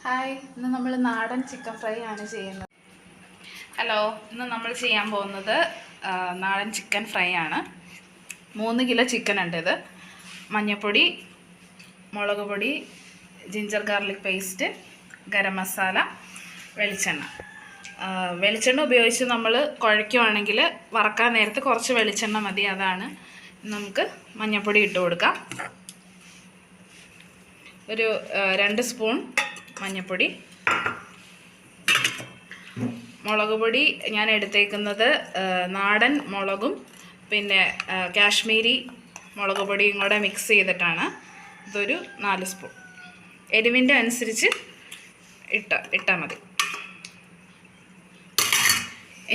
Hi, ഇന്ന് നമ്മൾ നാടൻ ചിക്കൻ ഫ്രൈ ആണ് ചെയ്യുന്നത്. ഹലോ, ഇന്ന് നമ്മൾ ചെയ്യാൻ പോകുന്നത് നാടൻ ചിക്കൻ ഫ്രൈ ആണ്. 3 കിലോ ചിക്കൻ ഉണ്ട്. ഇത് മഞ്ഞൾപ്പൊടി, മുളക് പൊടി, ginger garlic paste, garam masala, വെളിച്ചെണ്ണ. വെളിച്ചെണ്ണ ഉപയോഗിച്ച് നമ്മൾ കുഴയ്ക്കുവാണെങ്കിൽ വറക്കാൻ നേരത്ത് കുറച്ച് വെളിച്ചെണ്ണ മതി. അതാണ്. നമുക്ക് മഞ്ഞൾപ്പൊടി ഇട്ട് കൊടുക്കാം. ഒരു 2 സ്പൂൺ മഞ്ഞൾപ്പൊടി. മുളക് പൊടി ഞാൻ എടുത്തേക്കുന്നത് നാടൻ മുളകും പിന്നെ കാശ്മീരി മുളക് പൊടിയും കൂടെ മിക്സ് ചെയ്തിട്ടാണ്. ഇതൊരു 4 സ്പൂൺ. എരിവിൻ്റെ അനുസരിച്ച് ഇട്ടാൽ മതി.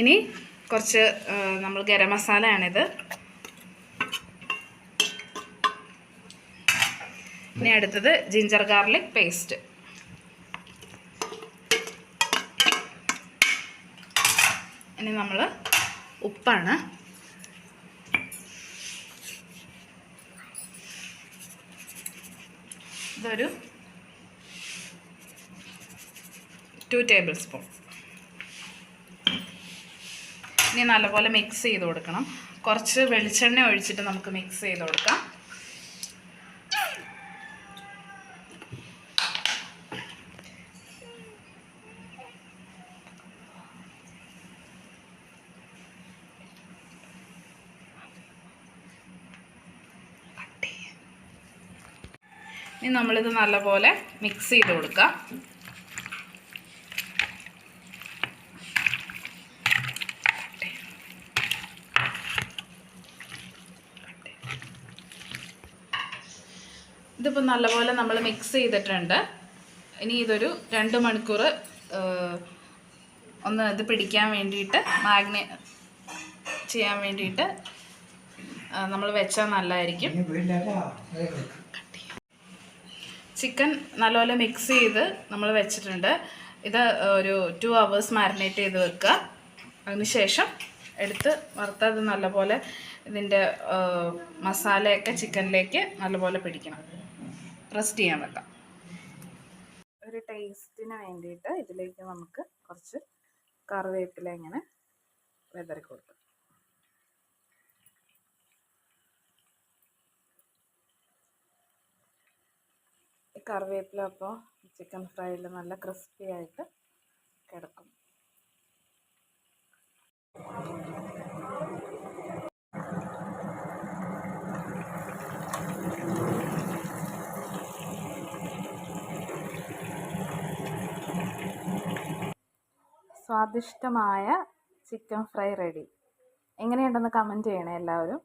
ഇനി കുറച്ച് നമ്മൾ ഗരം മസാലയാണിത്. ഇനി അടുത്തത് ജിഞ്ചർ ഗാർലിക് പേസ്റ്റ്. ഇനി നമ്മൾ ഉപ്പാണ്. ഇതൊരു 2 ടേബിൾ സ്പൂൺ. ഇനി നല്ലപോലെ മിക്സ് ചെയ്ത് കൊടുക്കണം. കുറച്ച് വെളിച്ചെണ്ണ ഒഴിച്ചിട്ട് നമുക്ക് മിക്സ് ചെയ്ത് കൊടുക്കാം. ഇനി നമ്മളിത് നല്ലപോലെ മിക്സ് ചെയ്ത് കൊടുക്കാം. ഇതിപ്പോൾ നല്ലപോലെ നമ്മൾ മിക്സ് ചെയ്തിട്ടുണ്ട്. ഇനി ഇതൊരു 2 മണിക്കൂർ ഒന്ന് ഇത് പിടിക്കാൻ വേണ്ടിയിട്ട് ചെയ്യാൻ വേണ്ടിയിട്ട് നമ്മൾ വെച്ചാൽ നല്ലതായിരിക്കും. ചിക്കൻ നല്ലപോലെ മിക്സ് ചെയ്ത് നമ്മൾ വെച്ചിട്ടുണ്ട്. ഇത് ഒരു 2 hours മാരിനേറ്റ് ചെയ്ത് വെക്കുക. അതിനുശേഷം എടുത്ത് വറുത്തത് നല്ലപോലെ ഇതിൻ്റെ മസാലയൊക്കെ ചിക്കനിലേക്ക് നല്ലപോലെ പിടിക്കണം. റെസ്റ്റ് ചെയ്യാൻ വെക്കാം. ഒരു ടേസ്റ്റിന് വേണ്ടിയിട്ട് ഇതിലേക്ക് നമുക്ക് കുറച്ച് കറിവേപ്പില ഇങ്ങനെ വിതറി കൊടുക്കാം. കറിവേപ്പില അപ്പോൾ ചിക്കൻ ഫ്രൈയിൽ നല്ല ക്രിസ്പി ആയിട്ട് കിടക്കും. സ്വാദിഷ്ടമായ ചിക്കൻ ഫ്രൈ റെഡി. എങ്ങനെയുണ്ടെന്ന് കമൻറ്റ് ചെയ്യണേ എല്ലാവരും.